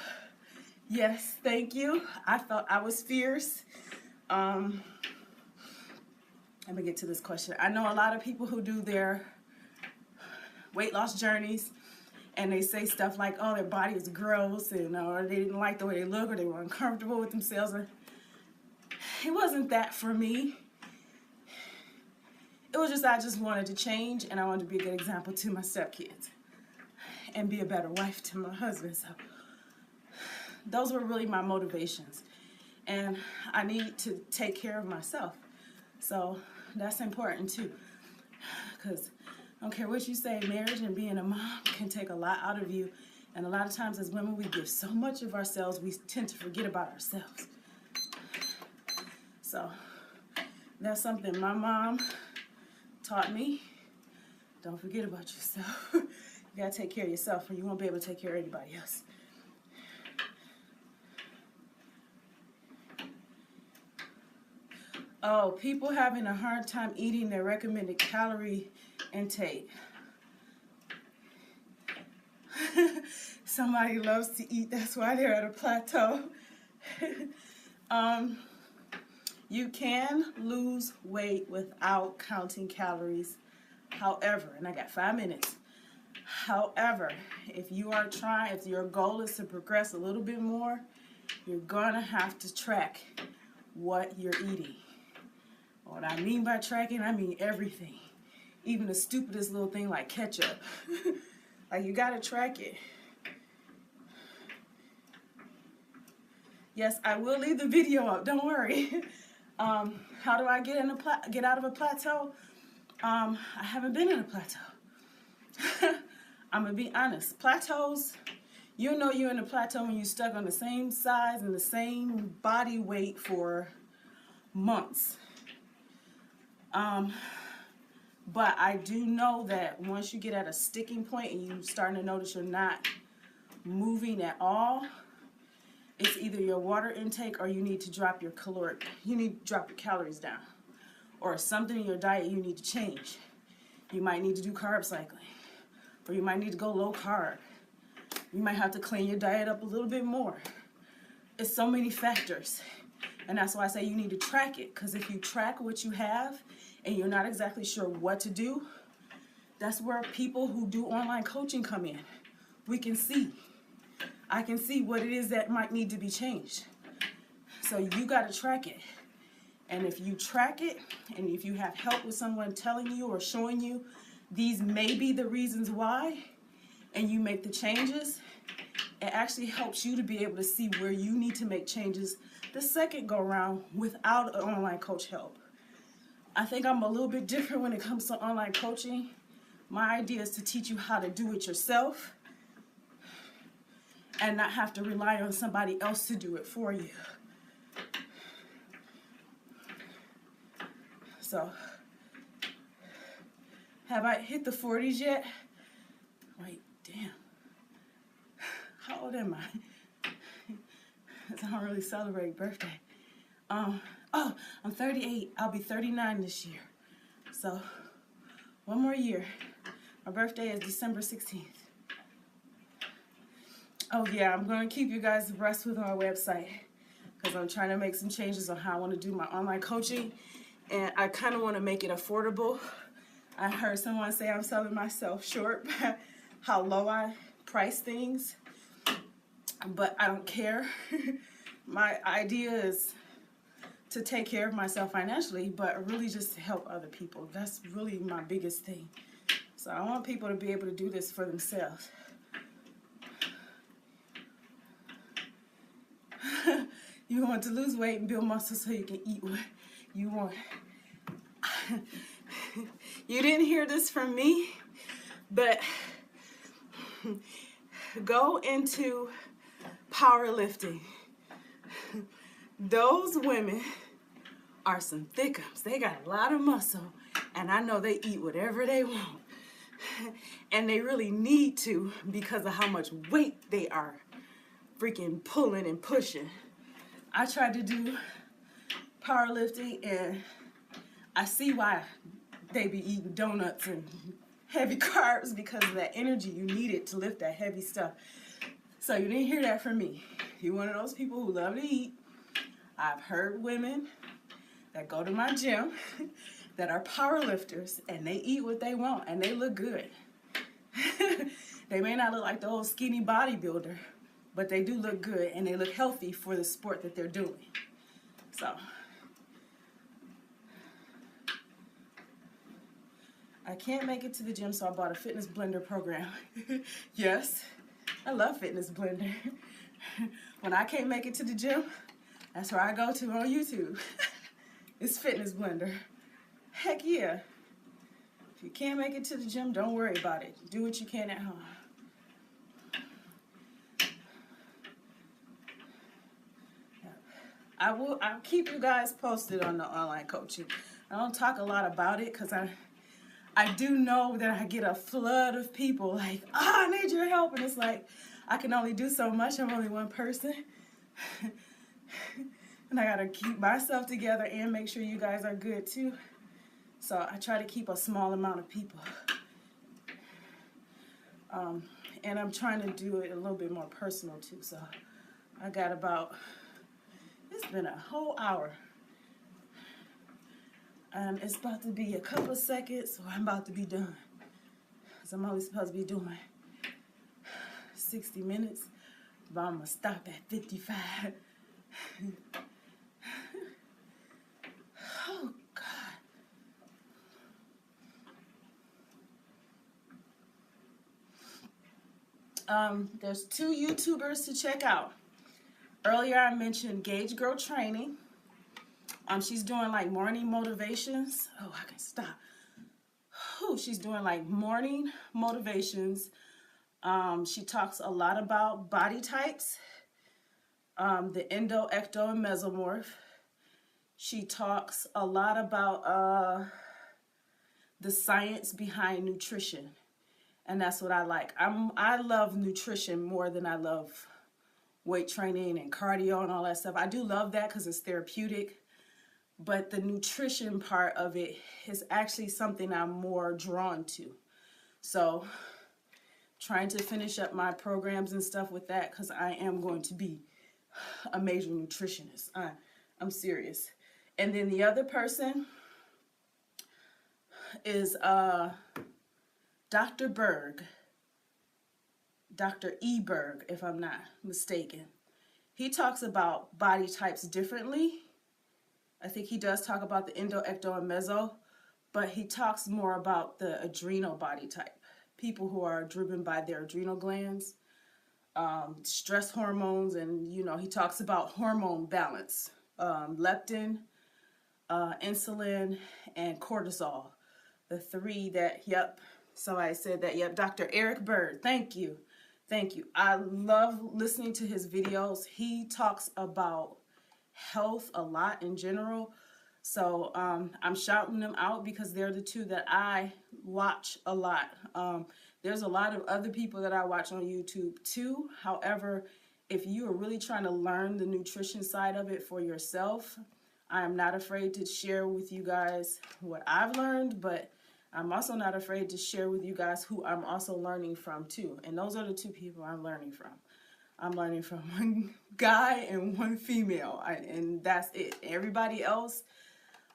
yes, thank you. I felt I was fierce. Let me get to this question. I know a lot of people who do their weight loss journeys and they say stuff like, oh, their body is gross, and or they didn't like the way they look, or they were uncomfortable with themselves. It wasn't that for me. It was just I just wanted to change, and I wanted to be a good example to my stepkids and be a better wife to my husband. So those were really my motivations. And I need to take care of myself. So that's important too. Because I don't care what you say, marriage and being a mom can take a lot out of you. And a lot of times as women, we give so much of ourselves, we tend to forget about ourselves. So that's something my mom taught me. Don't forget about yourself. You gotta take care of yourself, or you won't be able to take care of anybody else. Oh, people having a hard time eating their recommended calorie intake. Somebody loves to eat, that's why they're at a plateau. You can lose weight without counting calories. However, and I got 5 minutes. However, if your goal is to progress a little bit more, you're gonna have to track what you're eating. What I mean by tracking, I mean everything. Even the stupidest little thing like ketchup. Like, you gotta track it. Yes, I will leave the video up, don't worry. How do I get out of a plateau? I haven't been in a plateau. I'm gonna be honest. Plateaus, you know you're in a plateau when you're stuck on the same size and the same body weight for months. But I do know that once you get at a sticking point and you're starting to notice you're not moving at all, it's either your water intake or you need to drop your calories down. Or something in your diet you need to change. You might need to do carb cycling. Or you might need to go low carb. You might have to clean your diet up a little bit more. It's so many factors. And that's why I say you need to track it. Because if you track what you have and you're not exactly sure what to do, that's where people who do online coaching come in. We can see. I can see what it is that might need to be changed. So you got to track it. And if you track it, and if you have help with someone telling you or showing you these may be the reasons why, and you make the changes, it actually helps you to be able to see where you need to make changes the second go around without an online coach help. I think I'm a little bit different when it comes to online coaching. My idea is to teach you how to do it yourself and not have to rely on somebody else to do it for you. So, have I hit the 40s yet? Wait, damn. How old am I? I don't really celebrate birthday. Oh, I'm 38. I'll be 39 this year. So, one more year. My birthday is December 16th. Oh yeah, I'm going to keep you guys abreast with our website because I'm trying to make some changes on how I want to do my online coaching. And I kind of want to make it affordable. I heard someone say I'm selling myself short by how low I price things. But I don't care. My idea is to take care of myself financially, but really just to help other people. That's really my biggest thing. So I want people to be able to do this for themselves. You want to lose weight and build muscle so you can eat what you want. You didn't hear this from me, but go into powerlifting. Those women are some thickums. They got a lot of muscle, and I know they eat whatever they want. And they really need to because of how much weight they are freaking pulling and pushing. I tried to do powerlifting, and I see why they be eating donuts and heavy carbs because of that energy you needed to lift that heavy stuff. So you didn't hear that from me. You're one of those people who love to eat. I've heard women that go to my gym that are powerlifters and they eat what they want and they look good. They may not look like the old skinny bodybuilder, but they do look good and they look healthy for the sport that they're doing. So, I can't make it to the gym, so I bought a fitness blender program. Yes, I love fitness blender. When I can't make it to the gym, that's where I go to on YouTube. It's fitness blender. Heck yeah. If you can't make it to the gym, don't worry about it. Do what you can at home. I'll keep you guys posted on the online coaching. I don't talk a lot about it because I do know that I get a flood of people like, I need your help. And it's like, I can only do so much. I'm only one person. And I got to keep myself together and make sure you guys are good too. So I try to keep a small amount of people. And I'm trying to do it a little bit more personal too. So I got about, it's been a whole hour. And it's about to be a couple of seconds, so I'm about to be done. Because I'm only supposed to be doing 60 minutes, but I'm going to stop at 55. Oh, God. There's 2 YouTubers to check out. Earlier I mentioned Gauge Girl Training. She's doing like morning motivations. Oh, I can stop. She's doing like morning motivations. She talks a lot about body types, the endo, ecto, and mesomorph. She talks a lot about the science behind nutrition, and that's what I like. I love nutrition more than I love weight training and cardio and all that stuff. I do love that because it's therapeutic, but the nutrition part of it is actually something I'm more drawn to. So trying to finish up my programs and stuff with that, because I am going to be a major nutritionist. I'm serious. And then the other person is Dr. Berg. Dr. E. Berg, if I'm not mistaken. He talks about body types differently. I think he does talk about the endo, ecto, and meso, but he talks more about the adrenal body type. People who are driven by their adrenal glands, stress hormones, and he talks about hormone balance, leptin, insulin, and cortisol. The 3 that, yep, somebody said that, yep, Dr. Eric Bird, thank you. Thank you. I love listening to his videos. He talks about health a lot in general. So I'm shouting them out because they're the 2 that I watch a lot. There's a lot of other people that I watch on YouTube too. However, if you are really trying to learn the nutrition side of it for yourself, I am not afraid to share with you guys what I've learned, but I'm also not afraid to share with you guys who I'm also learning from too. And those are the 2 people I'm learning from. I'm learning from 1 guy and 1 female, and that's it. Everybody else,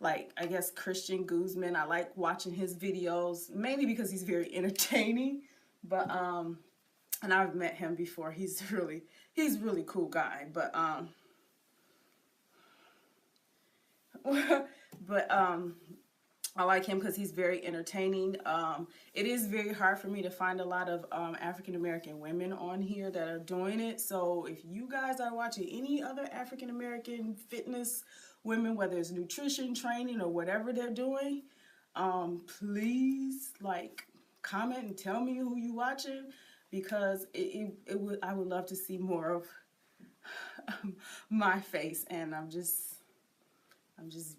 like I guess Christian Guzman, I like watching his videos, mainly because he's very entertaining. But and I've met him before. He's really cool guy. But I like him because he's very entertaining. It is very hard for me to find a lot of African-American women on here that are doing it. So if you guys are watching any other African-American fitness women, whether it's nutrition, training, or whatever they're doing, please like comment and tell me who you watching, because I would love to see more of my face. And I'm just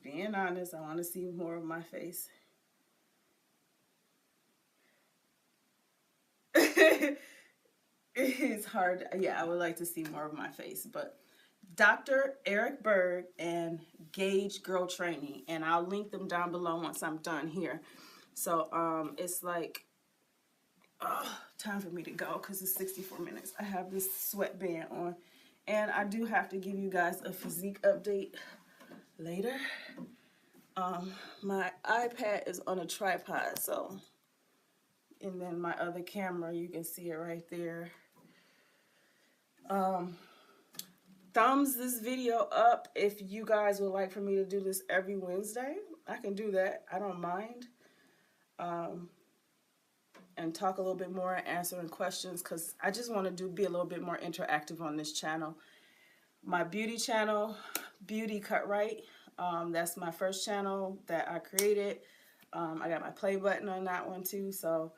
being honest. I want to see more of my face. It's hard. Yeah, I would like to see more of my face. But Dr. Eric Berg and Gauge Girl Training, and I'll link them down below once I'm done here. So it's like time for me to go because it's 64 minutes. I have this sweatband on, and I do have to give you guys a physique update later. My iPad is on a tripod, so, and then my other camera, you can see it right there. Thumbs this video up if you guys would like for me to do this every Wednesday. I can do that. I don't mind. And talk a little bit more and answering questions, because I just want to be a little bit more interactive on this channel. My beauty channel, BeautyCutright. That's my first channel that I created. I got my play button on that one too. So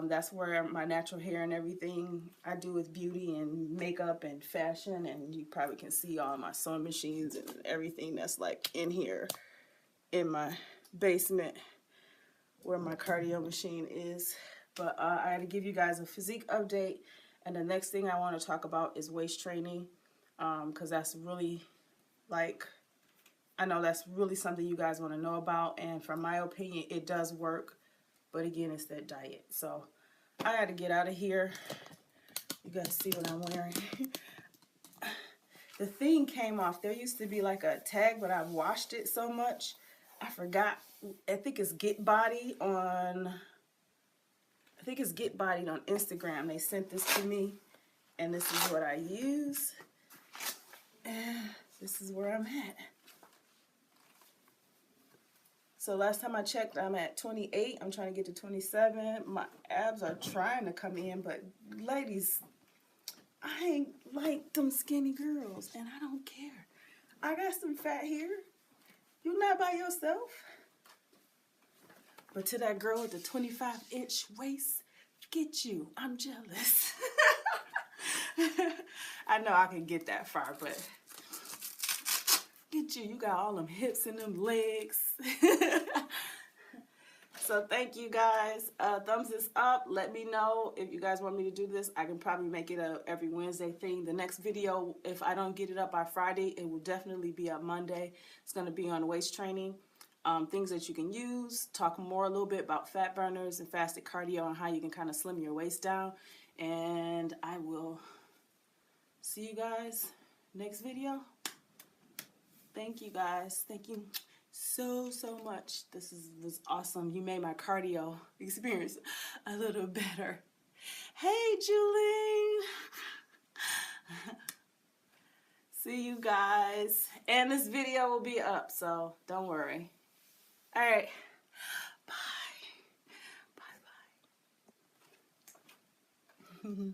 that's where my natural hair and everything I do with beauty and makeup and fashion. And you probably can see all my sewing machines and everything that's like in here in my basement where my cardio machine is. But I had to give you guys a physique update. And the next thing I want to talk about is waist training. Because that's really, like, I know that's really something you guys want to know about. And from my opinion, it does work. But again, it's that diet. So I got to get out of here. You guys see what I'm wearing. The thing came off. There used to be like a tag, but I've washed it so much. I forgot. I think it's Get Body on. I think it's Get Bodied on Instagram. They sent this to me, and this is what I use. And this is where I'm at. So last time I checked, I'm at 28. I'm trying to get to 27. My abs are trying to come in, but ladies, I ain't like them skinny girls, and I don't care. I got some fat here. You not by yourself. But to that girl with the 25-inch waist, get you. I'm jealous. I know I can get that far, but get you. You got all them hips and them legs. So thank you guys. Thumbs this up. Let me know if you guys want me to do this. I can probably make it a every Wednesday thing. The next video, if I don't get it up by Friday, it will definitely be up Monday. It's going to be on waist training. Things that you can use. Talk more a little bit about fat burners and fasted cardio and how you can kind of slim your waist down. And I will see you guys next video. Thank you guys. Thank you so much. This was awesome. You made my cardio experience a little better. Hey, Julie. See you guys. And this video will be up, so don't worry. All right. Bye. Bye.